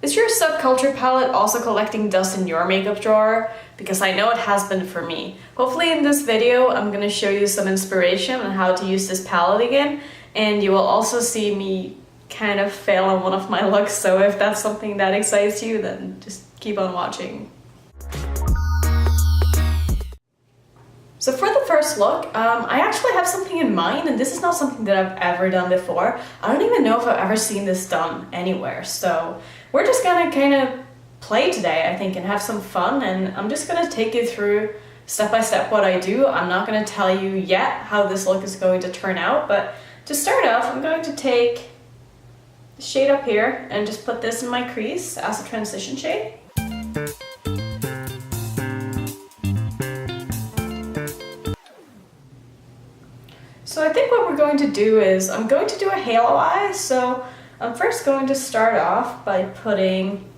Is your Subculture palette also collecting dust in your makeup drawer? Because I know it has been for me. Hopefully in this video I'm going to show you some inspiration on how to use this palette again, and you will also see me kind of fail on one of my looks, so if that's something that excites you, then just keep on watching. So for the first look, I actually have something in mind, and this is not something that I've ever done before. I don't even know if I've ever seen this done anywhere, so we're just gonna kind of play today, I think, and have some fun, and I'm just gonna take you through step by step what I do. I'm not gonna tell you yet how this look is going to turn out, but to start off, I'm going to take the shade up here and just put this in my crease as a transition shade. So I think what we're going to do is, I'm going to do a halo eye, so I'm first going to start off by putting,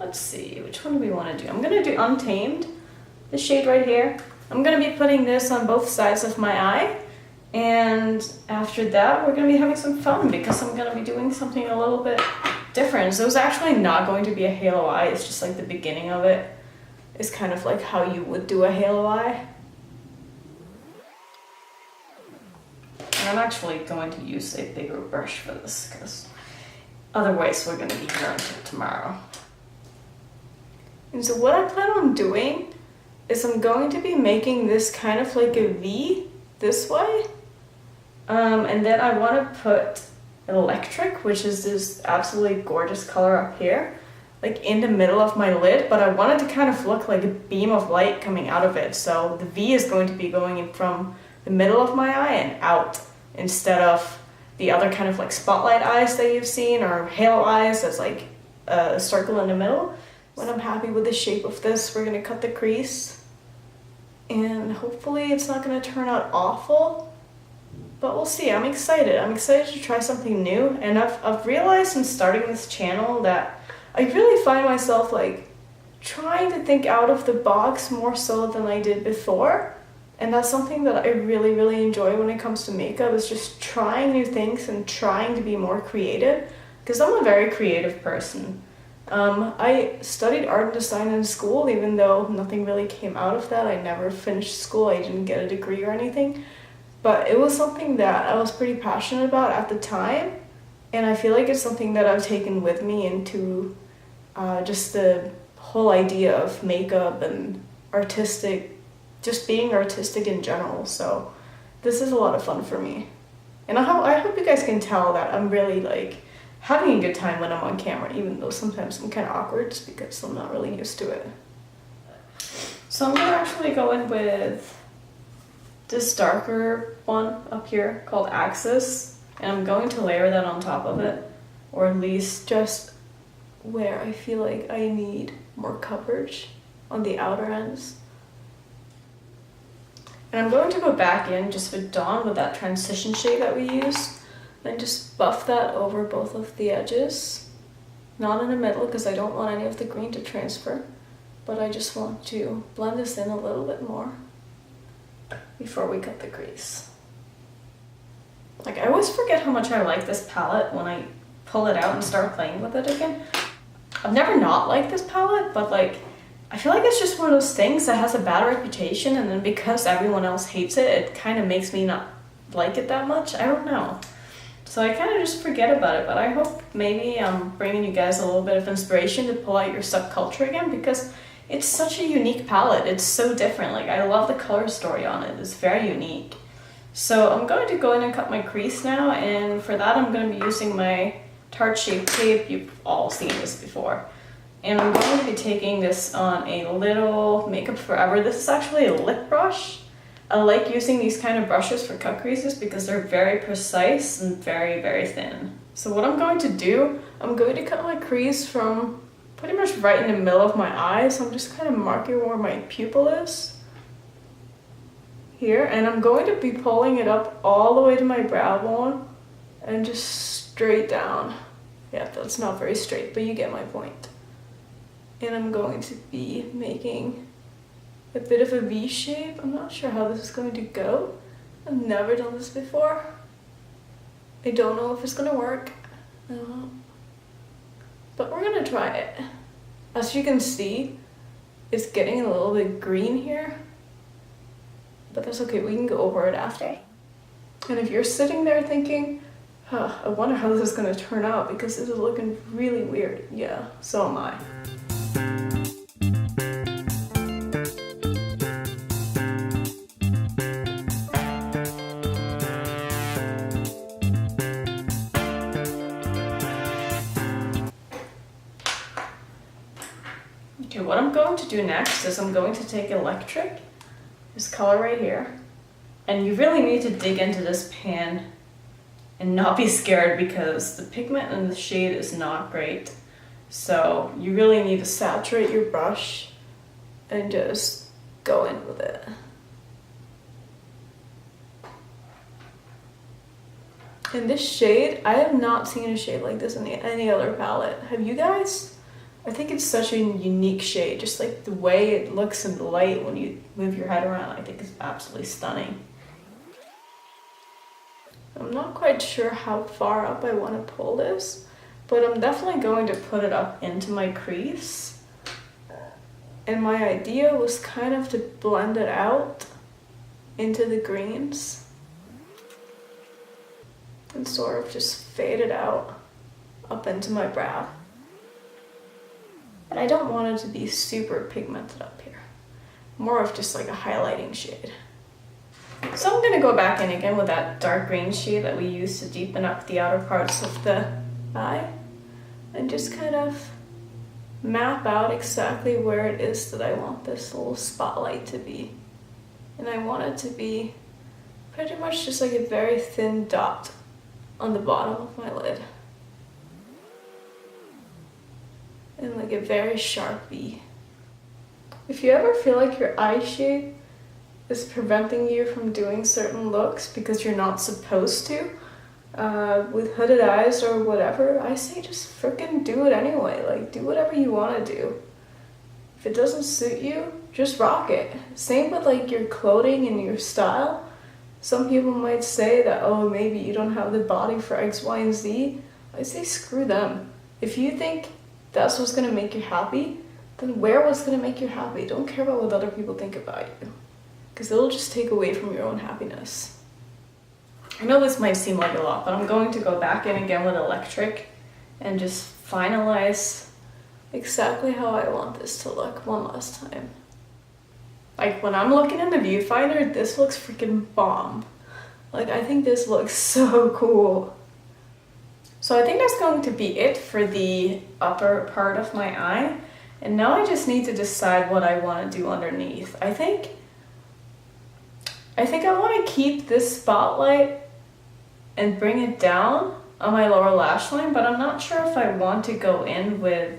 let's see, which one do we want to do? I'm going to do Untamed, the shade right here. I'm going to be putting this on both sides of my eye, and after that we're going to be having some fun because I'm going to be doing something a little bit different. So it's actually not going to be a halo eye, it's just like the beginning of it is kind of like how you would do a halo eye. And I'm actually going to use a bigger brush for this because otherwise we're going to be here until tomorrow. And so what I plan on doing is I'm going to be making this kind of like a V this way. And then I want to put Electric, which is this absolutely gorgeous color up here, like in the middle of my lid, but I want it to kind of look like a beam of light coming out of it. So the V is going to be going in from the middle of my eye and out, instead of the other kind of like spotlight eyes that you've seen, or halo eyes that's like a circle in the middle. When I'm happy with the shape of this, we're gonna cut the crease, and hopefully it's not gonna turn out awful, but we'll see. I'm excited to try something new, and I've realized since starting this channel that I really find myself like trying to think out of the box more so than I did before. And that's something that I really, really enjoy when it comes to makeup, is just trying new things and trying to be more creative, because I'm a very creative person. I studied art and design in school, even though nothing really came out of that. I never finished school, I didn't get a degree or anything, but it was something that I was pretty passionate about at the time, and I feel like it's something that I've taken with me into just the whole idea of makeup and just being artistic in general. So this is a lot of fun for me, and I hope you guys can tell that I'm really like having a good time when I'm on camera, even though sometimes I'm kind of awkward just because I'm not really used to it. So I'm gonna actually go in with this darker one up here called Axis, and I'm going to layer that on top of it, or at least just where I feel like I need more coverage on the outer ends. And I'm going to go back in just with Dawn with that transition shade that we used, then just buff that over both of the edges. Not in the middle because I don't want any of the green to transfer, but I just want to blend this in a little bit more before we cut the crease. Like, I always forget how much I like this palette when I pull it out and start playing with it again. I've never not liked this palette, but like, I feel like it's just one of those things that has a bad reputation, and then because everyone else hates it, it kind of makes me not like it that much. I don't know. So I kind of just forget about it, but I hope maybe I'm bringing you guys a little bit of inspiration to pull out your Subculture again, because it's such a unique palette. It's so different. Like, I love the color story on it. It's very unique. So I'm going to go in and cut my crease now, and for that I'm going to be using my Tarte Shape Tape. You've all seen this before. And I'm going to be taking this on a little Makeup Forever. This is actually a lip brush. I like using these kind of brushes for cut creases because they're very precise and very, very thin. So what I'm going to do, I'm going to cut my crease from pretty much right in the middle of my eye. So I'm just kind of marking where my pupil is here. And I'm going to be pulling it up all the way to my brow bone and just straight down. Yeah, that's not very straight, but you get my point. And I'm going to be making a bit of a V shape. I'm not sure how this is going to go. I've never done this before. I don't know if it's gonna work. but we're gonna try it. As you can see, it's getting a little bit green here, but that's okay, we can go over it after. And if you're sitting there thinking, huh, I wonder how this is gonna turn out because this is looking really weird. Yeah, so am I. Okay, what I'm going to do next is I'm going to take electric, this color right here, and you really need to dig into this pan and not be scared because the pigment and the shade is not great. So you really need to saturate your brush and just go in with it. And this shade, I have not seen a shade like this in any other palette. Have you guys? I think it's such a unique shade, just like the way it looks in the light when you move your head around, I think it's absolutely stunning. I'm not quite sure how far up I want to pull this, but I'm definitely going to put it up into my crease. And my idea was kind of to blend it out into the greens and sort of just fade it out up into my brow. And I don't want it to be super pigmented up here. More of just like a highlighting shade. So I'm going to go back in again with that dark green shade that we used to deepen up the outer parts of the eye. And just kind of map out exactly where it is that I want this little spotlight to be. And I want it to be pretty much just like a very thin dot on the bottom of my lid. And like a very sharp V. If you ever feel like your eye shade is preventing you from doing certain looks because you're not supposed to, with hooded eyes or whatever, I say just freaking do it anyway. Like, do whatever you want to do. If it doesn't suit you, just rock it. Same with like your clothing and your style. Some people might say that, oh, maybe you don't have the body for X, Y, and Z. I say screw them. If you think that's what's gonna make you happy, then wear what's gonna make you happy. Don't care about what other people think about you, because it'll just take away from your own happiness. I know this might seem like a lot, but I'm going to go back in again with electric and just finalize exactly how I want this to look one last time. Like, when I'm looking in the viewfinder, this looks freaking bomb. Like, I think this looks so cool. So I think that's going to be it for the upper part of my eye. And now I just need to decide what I want to do underneath. I think I want to keep this spotlight and bring it down on my lower lash line, but I'm not sure if I want to go in with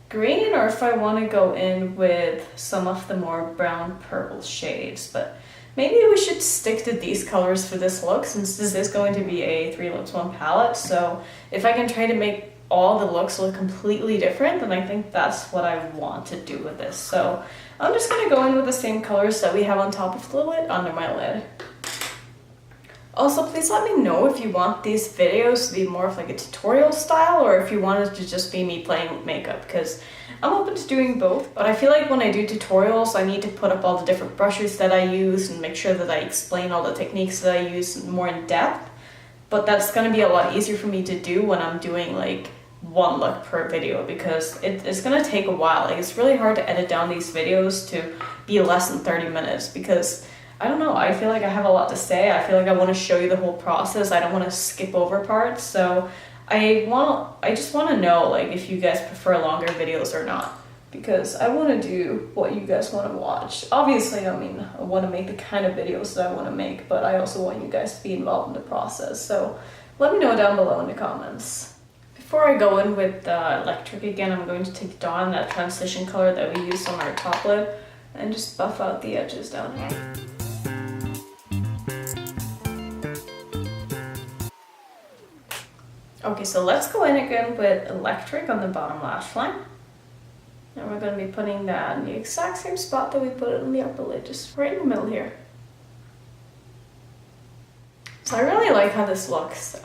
green or if I want to go in with some of the more brown purple shades. But maybe we should stick to these colors for this look, since this is going to be a 3 looks 1 palette. So if I can try to make all the looks look completely different, then I think that's what I want to do with this. So I'm just going to go in with the same colors that we have on top of the lid under my lid. Also, please let me know if you want these videos to be more of like a tutorial style, or if you want it to just be me playing with makeup, because I'm open to doing both. But I feel like when I do tutorials, I need to put up all the different brushes that I use and make sure that I explain all the techniques that I use more in depth. But that's going to be a lot easier for me to do when I'm doing like one look per video, because it's going to take a while. Like, it's really hard to edit down these videos to be less than 30 minutes because I don't know, I feel like I have a lot to say. I feel like I want to show you the whole process. I don't want to skip over parts. So I just want to know like if you guys prefer longer videos or not, because I want to do what you guys want to watch. Obviously, I mean, I want to make the kind of videos that I want to make, but I also want you guys to be involved in the process. So let me know down below in the comments. Before I go in with the electric again, I'm going to take Dawn, that transition color that we used on our top lid, and just buff out the edges down here. Okay, so let's go in again with electric on the bottom lash line. And we're going to be putting that in the exact same spot that we put it on the upper lid, just right in the middle here. So I really like how this looks.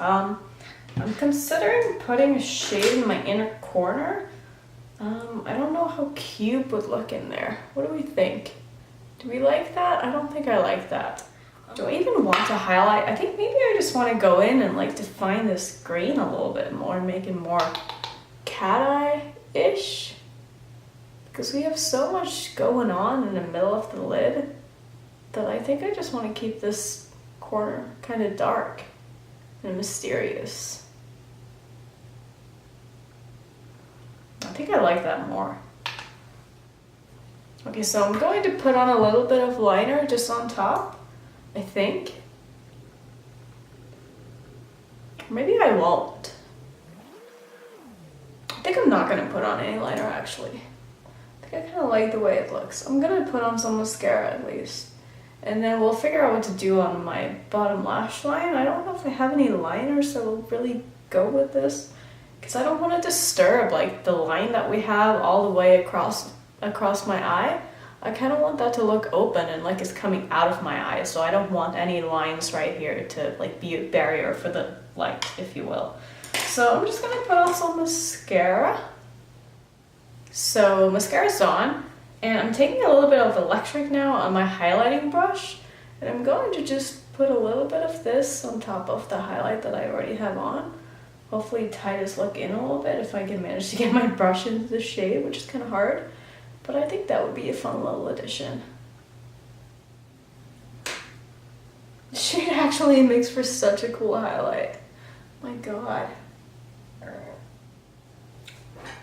I'm considering putting a shade in my inner corner. I don't know how cube would look in there. What do we think? Do we like that? I don't think I like that. Do I even want to highlight? I think maybe I just want to go in and like define this green a little bit more and make it more cat eye-ish. Because we have so much going on in the middle of the lid that I think I just want to keep this corner kind of dark and mysterious. I think I like that more. Okay, so I'm going to put on a little bit of liner just on top, I think. Maybe I won't. I think I'm not going to put on any liner actually. I think I kind of like the way it looks. I'm going to put on some mascara at least. And then we'll figure out what to do on my bottom lash line. I don't know if I have any liners that will really go with this, because I don't want to disturb like the line that we have all the way across my eye. I kind of want that to look open and like it's coming out of my eye, so I don't want any lines right here to like be a barrier for the light, if you will. So I'm just gonna put on some mascara. So mascara's on, and I'm taking a little bit of electric now on my highlighting brush, and I'm going to just put a little bit of this on top of the highlight that I already have on. Hopefully tie this look in a little bit if I can manage to get my brush into the shade, which is kind of hard. But I think that would be a fun little addition. The shade actually makes for such a cool highlight. My god.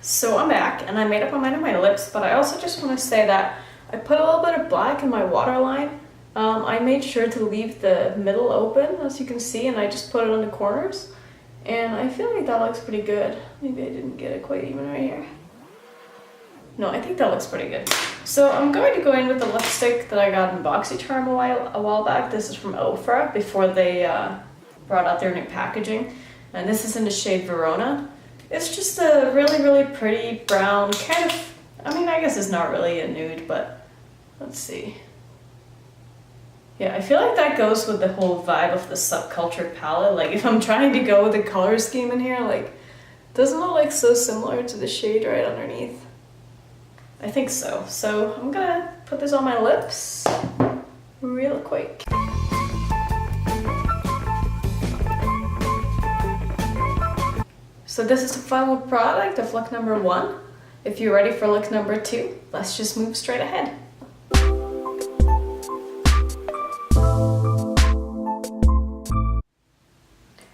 So I'm back, and I made up my mind on my lips, but I also just want to say that I put a little bit of black in my waterline. I made sure to leave the middle open, as you can see, and I just put it on the corners. And I feel like that looks pretty good. Maybe I didn't get it quite even right here. No, I think that looks pretty good. So I'm going to go in with the lipstick that I got in BoxyCharm a while back. This is from Ofra before they brought out their new packaging. And this is in the shade Verona. It's just a really, really pretty brown, kind of, I mean, I guess it's not really a nude, but let's see. Yeah, I feel like that goes with the whole vibe of the Subculture palette. Like, if I'm trying to go with the color scheme in here, like, doesn't it look like so similar to the shade right underneath? I think so. So I'm gonna put this on my lips real quick. So this is the final product of look number 1. If you're ready for look number 2, let's just move straight ahead.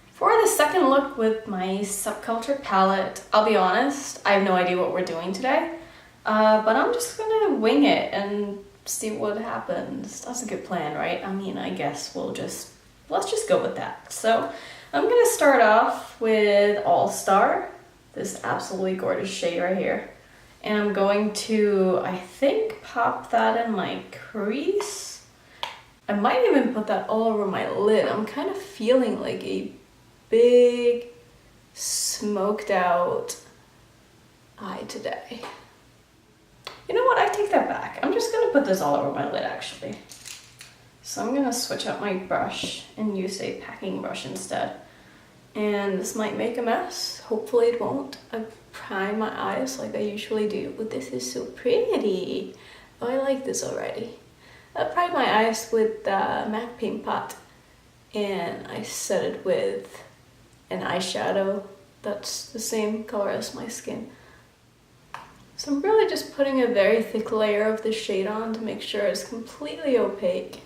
For the second look with my Subculture palette, I'll be honest, I have no idea what we're doing today. But I'm just gonna wing it and see what happens. That's a good plan, right? I mean, I guess let's just go with that. So I'm gonna start off with All Star, this absolutely gorgeous shade right here. And I'm going to, I think, pop that in my crease. I might even put that all over my lid. I'm kind of feeling like a big, smoked out eye today. You know what, I take that back. I'm just gonna put this all over my lid actually. So I'm gonna switch out my brush and use a packing brush instead. And this might make a mess. Hopefully it won't. I prime my eyes like I usually do, but this is so pretty. Oh, I like this already. I primed my eyes with the MAC Paint Pot, and I set it with an eyeshadow that's the same color as my skin. So I'm really just putting a very thick layer of the shade on to make sure it's completely opaque.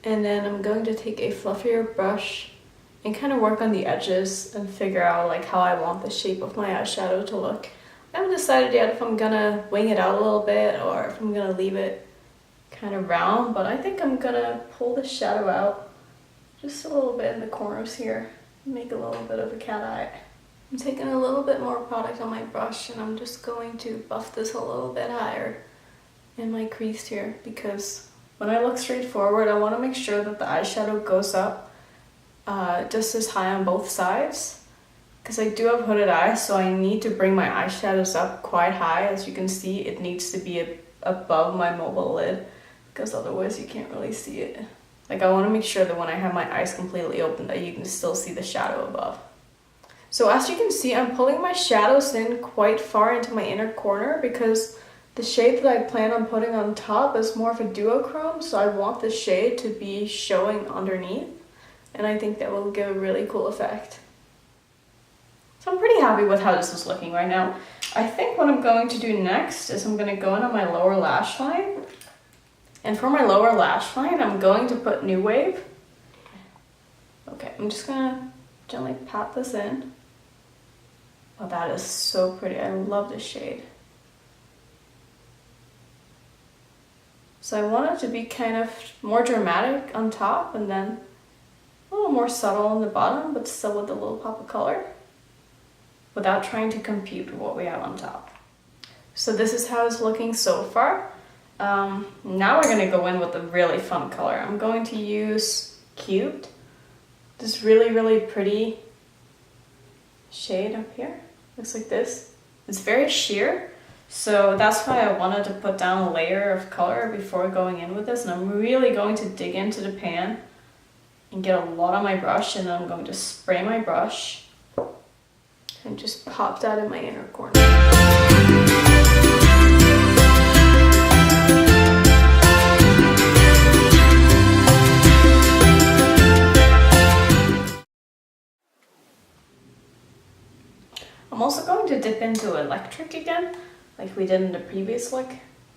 And then I'm going to take a fluffier brush and kind of work on the edges and figure out like how I want the shape of my eyeshadow to look. I haven't decided yet if I'm gonna wing it out a little bit or if I'm gonna leave it kind of round, but I think I'm gonna pull the shadow out just a little bit in the corners here, make a little bit of a cat eye. I'm taking a little bit more product on my brush and I'm just going to buff this a little bit higher in my crease here, because when I look straight forward, I want to make sure that the eyeshadow goes up just as high on both sides, because I do have hooded eyes, so I need to bring my eyeshadows up quite high. As you can see, it needs to be above my mobile lid, because otherwise you can't really see it. Like, I want to make sure that when I have my eyes completely open that you can still see the shadow above. So as you can see, I'm pulling my shadows in quite far into my inner corner because the shade that I plan on putting on top is more of a duochrome, so I want the shade to be showing underneath, and I think that will give a really cool effect. So I'm pretty happy with how this is looking right now. I think what I'm going to do next is I'm going to go in on my lower lash line, and for my lower lash line, I'm going to put New Wave. Okay, I'm just gonna gently pat this in. Oh, that is so pretty. I love this shade. So I want it to be kind of more dramatic on top and then a little more subtle on the bottom, but still with a little pop of color without trying to compete with what we have on top. So this is how it's looking so far. Now we're gonna go in with a really fun color. I'm going to use Cubed. This really pretty shade up here. Looks like this. It's very sheer, so that's why I wanted to put down a layer of color before going in with this, and I'm really going to dig into the pan and get a lot on my brush, and then I'm going to spray my brush and just pop that in my inner corner. I'm also going to dip into Electric again, like we did in the previous look,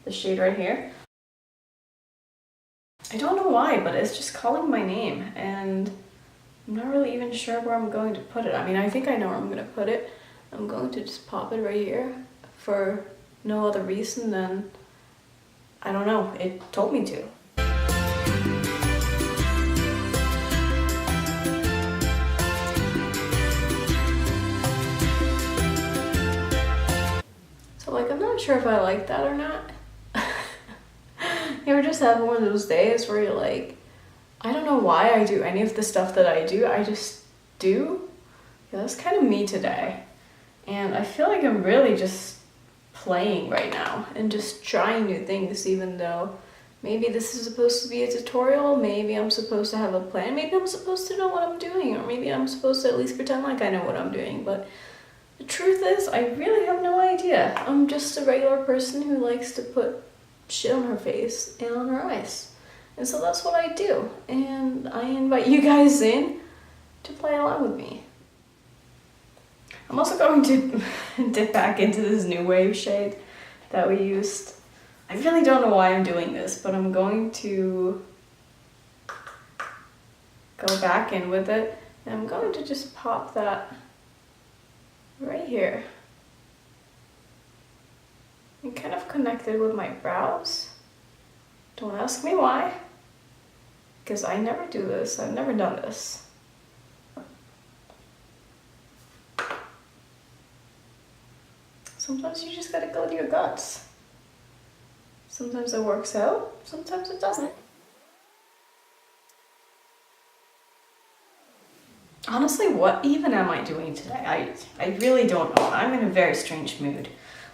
the shade right here. I don't know why, but it's just calling my name, and I'm not really even sure where I'm going to put it. I mean, I think I know where I'm going to put it. I'm going to just pop it right here for no other reason than, I don't know, it told me to. So like, I'm not sure if I like that or not. You ever just have one of those days where you're like, I don't know why I do any of the stuff that I do, I just do? Yeah, that's kind of me today. And I feel like I'm really just playing right now and just trying new things, even though maybe this is supposed to be a tutorial, maybe I'm supposed to have a plan, maybe I'm supposed to know what I'm doing, or maybe I'm supposed to at least pretend like I know what I'm doing, but the truth is, I really have no idea. I'm just a regular person who likes to put shit on her face and on her eyes. And so that's what I do. And I invite you guys in to play along with me. I'm also going to dip back into this New Wave shade that we used. I really don't know why I'm doing this, but I'm going to go back in with it. And I'm going to just pop that right here. And kind of connected with my brows. Don't ask me why, because I never do this. I've never done this. Sometimes you just gotta go with your guts. Sometimes it works out, sometimes it doesn't. Honestly, what even am I doing today? I really don't know. I'm in a very strange mood.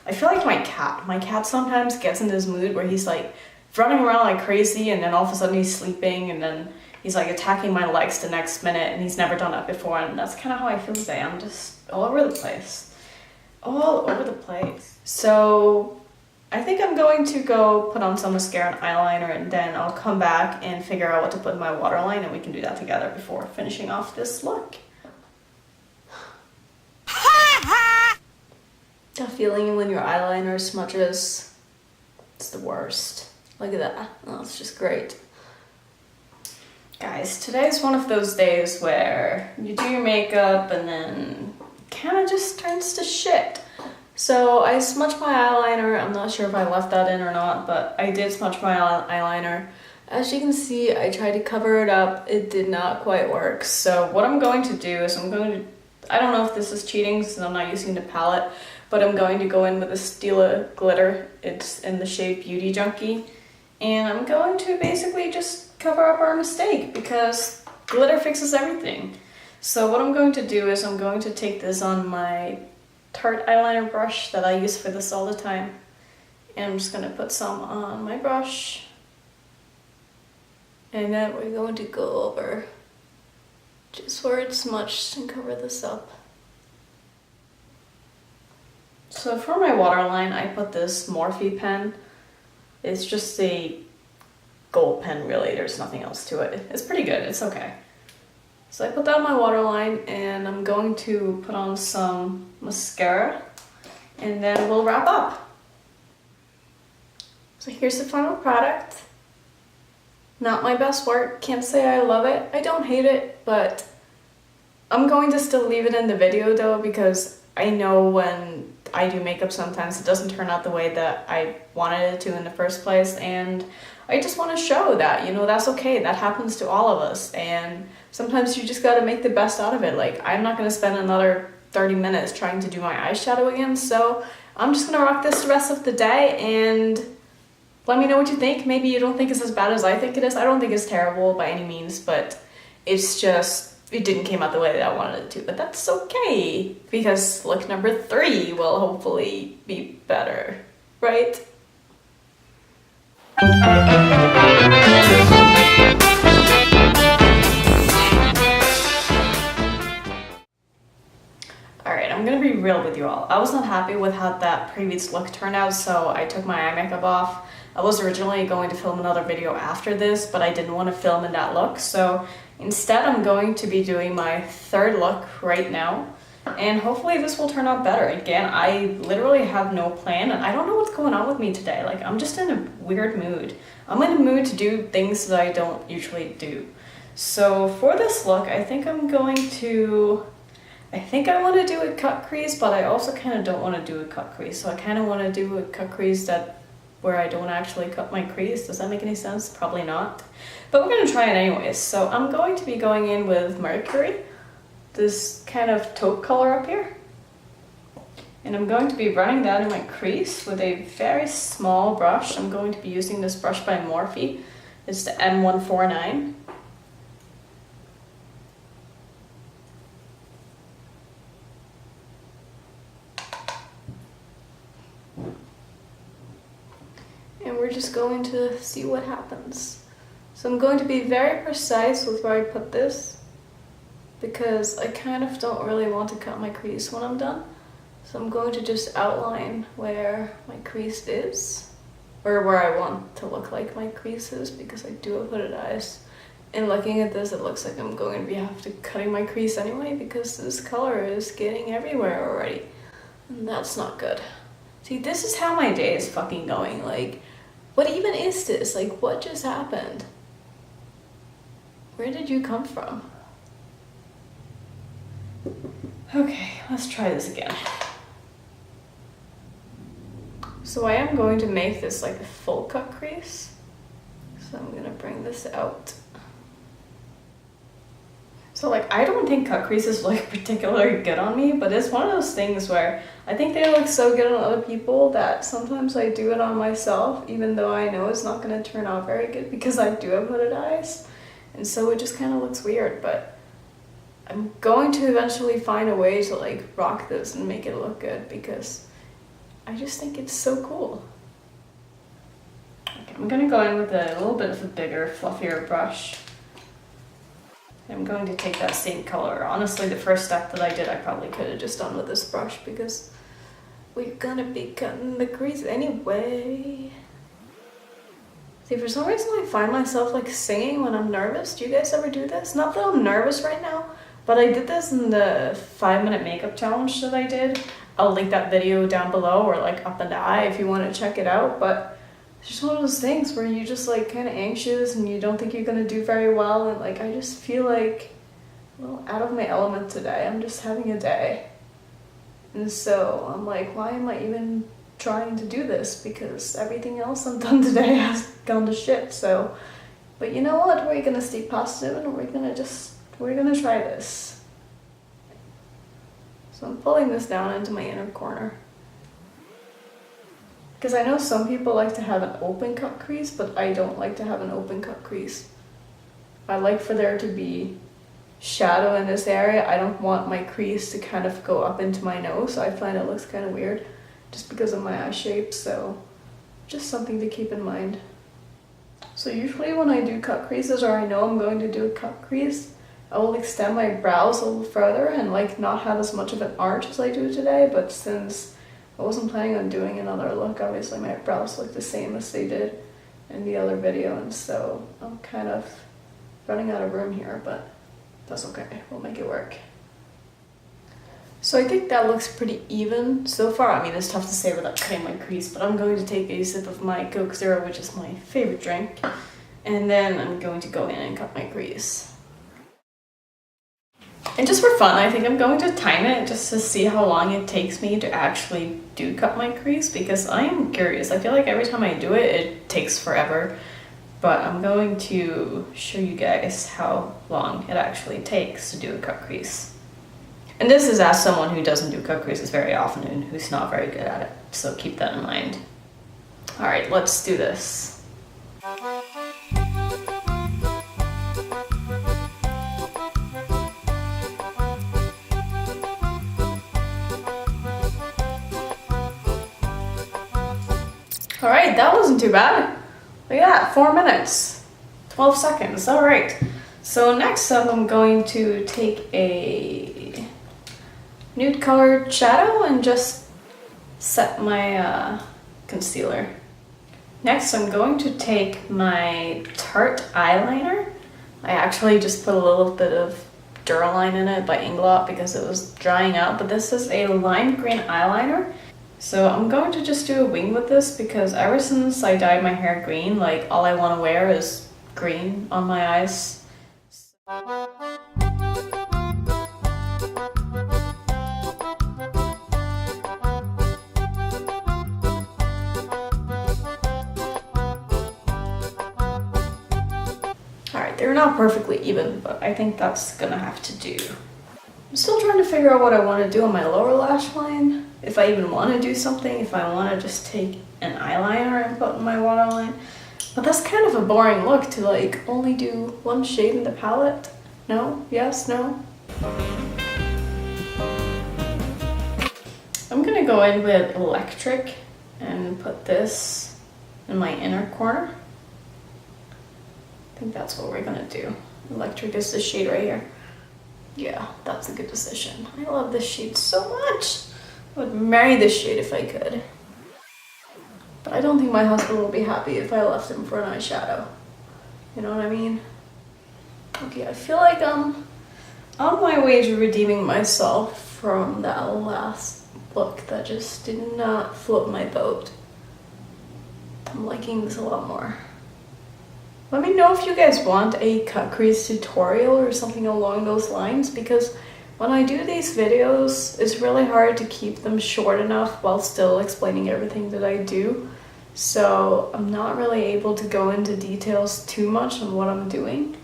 I feel like my cat sometimes gets in this mood where he's like running around like crazy, and then all of a sudden he's sleeping, and then he's like attacking my legs the next minute, and he's never done that before, and that's kind of how I feel today. I'm just all over the place. All over the place. So I think I'm going to go put on some mascara and eyeliner, and then I'll come back and figure out what to put in my waterline, and we can do that together before finishing off this look. That feeling when your eyeliner smudges, it's the worst. Look at that. Oh, it's just great. Guys, today's one of those days where you do your makeup and then kind of just turns to shit. So I smudged my eyeliner. I'm not sure if I left that in or not, but I did smudge my eyeliner. As you can see, I tried to cover it up. It did not quite work. So what I'm going to do is I don't know if this is cheating since I'm not using the palette, but I'm going to go in with a Stila glitter. It's in the shade Beauty Junkie. And I'm going to basically just cover up our mistake because glitter fixes everything. So what I'm going to do is I'm going to take this on my Tarte eyeliner brush that I use for this all the time. And I'm just going to put some on my brush. And then we're going to go over just where it's smudged and cover this up. So for my waterline, I put this Morphe pen. It's just a gold pen, really. There's nothing else to it. It's pretty good. It's okay. So I put that on my waterline, and I'm going to put on some mascara, and then we'll wrap up. So here's the final product. Not my best work. Can't say I love it. I don't hate it, but I'm going to still leave it in the video though, because I know when I do makeup sometimes it doesn't turn out the way that I wanted it to in the first place, and I just want to show that, you know, that's okay. That happens to all of us, and sometimes you just got to make the best out of it. Like, I'm not going to spend another 30 minutes trying to do my eyeshadow again, so I'm just going to rock this the rest of the day, and let me know what you think. Maybe you don't think it's as bad as I think it is. I don't think it's terrible by any means, but it's just, it didn't came out the way that I wanted it to, but that's okay, because look number 3 will hopefully be better, right? Alright, I'm gonna be real with you all. I was not happy with how that previous look turned out, so I took my eye makeup off. I was originally going to film another video after this, but I didn't want to film in that look, so instead I'm going to be doing my 3rd look right now, and hopefully this will turn out better. Again, I literally have no plan, and I don't know what's going on with me today. Like, I'm just in a weird mood. I'm in a mood to do things that I don't usually do. So for this look, I think I want to do a cut crease, but I also kind of don't want to do a cut crease. So I kind of want to do a cut crease where I don't actually cut my crease. Does that make any sense? Probably not. But we're going to try it anyways. So I'm going to be going in with Mercury, this kind of taupe color up here. And I'm going to be running that in my crease with a very small brush. I'm going to be using this brush by Morphe. It's the M149. And we're just going to see what happens. So I'm going to be very precise with where I put this, because I kind of don't really want to cut my crease when I'm done. So I'm going to just outline where my crease is, or where I want to look like my crease is, because I do have hooded eyes. And looking at this, it looks like I'm going to have to cutting my crease anyway, because this color is getting everywhere already. And that's not good. See, this is how my day is fucking going. Like, what even is this? Like, what just happened? Where did you come from? Okay, let's try this again. So I am going to make this like a full cut crease. So I'm gonna bring this out. So like, I don't think cut creases look particularly good on me, but it's one of those things where I think they look so good on other people that sometimes I do it on myself, even though I know it's not going to turn out very good because I do have hooded eyes. And so it just kind of looks weird, but I'm going to eventually find a way to like rock this and make it look good, because I just think it's so cool. Okay, I'm going to go in with a little bit of a bigger, fluffier brush. I'm going to take that same color. Honestly, the first step that I did, I probably could have just done with this brush, because we're gonna be cutting the crease anyway. See, for some reason I find myself like singing when I'm nervous. Do you guys ever do this? Not that I'm nervous right now, but I did this in the 5-minute makeup challenge that I did. I'll link that video down below, or like up in the eye if you want to check it out. But it's just one of those things where you just like kind of anxious and you don't think you're gonna do very well, and like I just feel like a little out of my element today. I'm just having a day, and so I'm like, why am I even trying to do this, because everything else I've done today has gone to shit. So, but you know what, we're gonna stay positive and we're gonna try this. So I'm pulling this down into my inner corner, because I know some people like to have an open cut crease, but I don't like to have an open cut crease. I like for there to be shadow in this area. I don't want my crease to kind of go up into my nose. I find it looks kind of weird just because of my eye shape, so just something to keep in mind. So usually when I do cut creases, or I know I'm going to do a cut crease, I will extend my brows a little further and like not have as much of an arch as I do today. But since I wasn't planning on doing another look. Obviously my brows look the same as they did in the other video, and so I'm kind of running out of room here, but that's okay, we'll make it work. So I think that looks pretty even so far. I mean, it's tough to say without cutting my crease, but I'm going to take a sip of my Coke Zero, which is my favorite drink, and then I'm going to go in and cut my crease. And just for fun, I think I'm going to time it just to see how long it takes me to actually cut my crease, because I am curious. I feel like every time I do it, it takes forever, but I'm going to show you guys how long it actually takes to do a cut crease. And this is as someone who doesn't do cut creases very often and who's not very good at it, so keep that in mind. All right, let's do this. All right, that wasn't too bad. Look at that, 4 minutes, 12 seconds, all right. So next up, I'm going to take a nude colored shadow and just set my concealer. Next, I'm going to take my Tarte eyeliner. I actually just put a little bit of Duraline in it by Inglot because it was drying out, but this is a lime green eyeliner. So I'm going to just do a wing with this because ever since I dyed my hair green, like all I want to wear is green on my eyes. Alright, they're not perfectly even, but I think that's gonna have to do. I'm still trying to figure out what I want to do on my lower lash line. If I even want to do something, if I want to just take an eyeliner and put in my waterline. But that's kind of a boring look to like only do one shade in the palette. No? Yes? No? I'm gonna go in with Electric and put this in my inner corner. I think that's what we're gonna do. Electric is this shade right here. Yeah, that's a good decision. I love this shade so much. I would marry this shade if I could. But I don't think my husband will be happy if I left him for an eyeshadow. You know what I mean? Okay, I feel like I'm on my way to redeeming myself from that last look that just did not float my boat. I'm liking this a lot more. Let me know if you guys want a cut crease tutorial or something along those lines, because when I do these videos, it's really hard to keep them short enough while still explaining everything that I do. So I'm not really able to go into details too much on what I'm doing.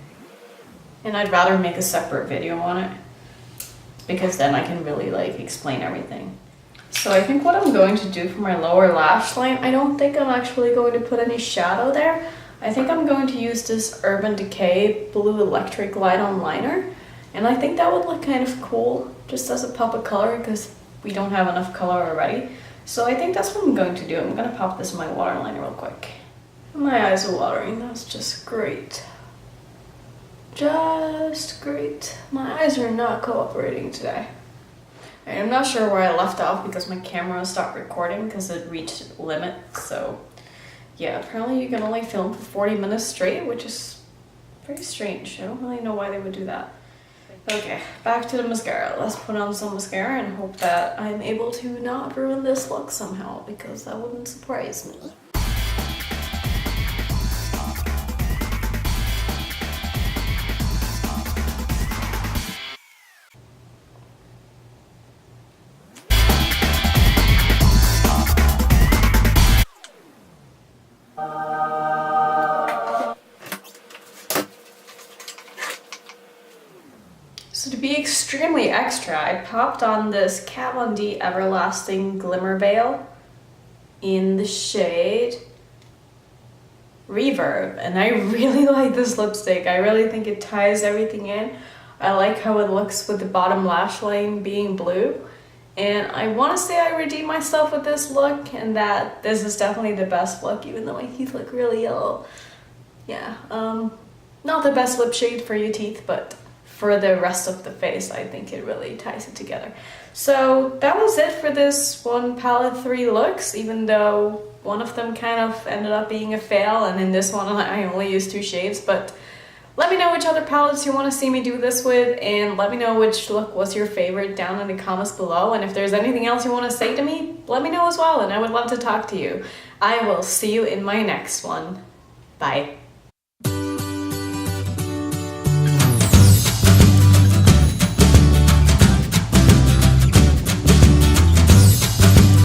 And I'd rather make a separate video on it, because then I can really like explain everything. So I think what I'm going to do for my lower lash line, I don't think I'm actually going to put any shadow there. I think I'm going to use this Urban Decay Blue Electric Light-On Liner. And I think that would look kind of cool, just as a pop of color, because we don't have enough color already. So I think that's what I'm going to do. I'm going to pop this in my waterline real quick. My eyes are watering, that's just great. Just great. My eyes are not cooperating today. I'm not sure where I left off because my camera stopped recording because it reached limit, so yeah, apparently you can only film for 40 minutes straight, which is very strange. I don't really know why they would do that. Okay, back to the mascara. Let's put on some mascara and hope that I'm able to not ruin this look somehow, because that wouldn't surprise me. So to be extremely extra, I popped on this Kat Von D Everlasting Glimmer Veil in the shade Reverb, and I really like this lipstick. I really think it ties everything in. I like how it looks with the bottom lash line being blue, and I want to say I redeemed myself with this look, and that this is definitely the best look, even though my teeth look really yellow. Yeah, not the best lip shade for your teeth, but for the rest of the face. I think it really ties it together. So that was it for this one palette, 3 looks, even though one of them kind of ended up being a fail, and in this one I only used 2 shades. But let me know which other palettes you want to see me do this with, and let me know which look was your favorite down in the comments below. And if there's anything else you want to say to me, let me know as well, and I would love to talk to you. I will see you in my next one. Bye.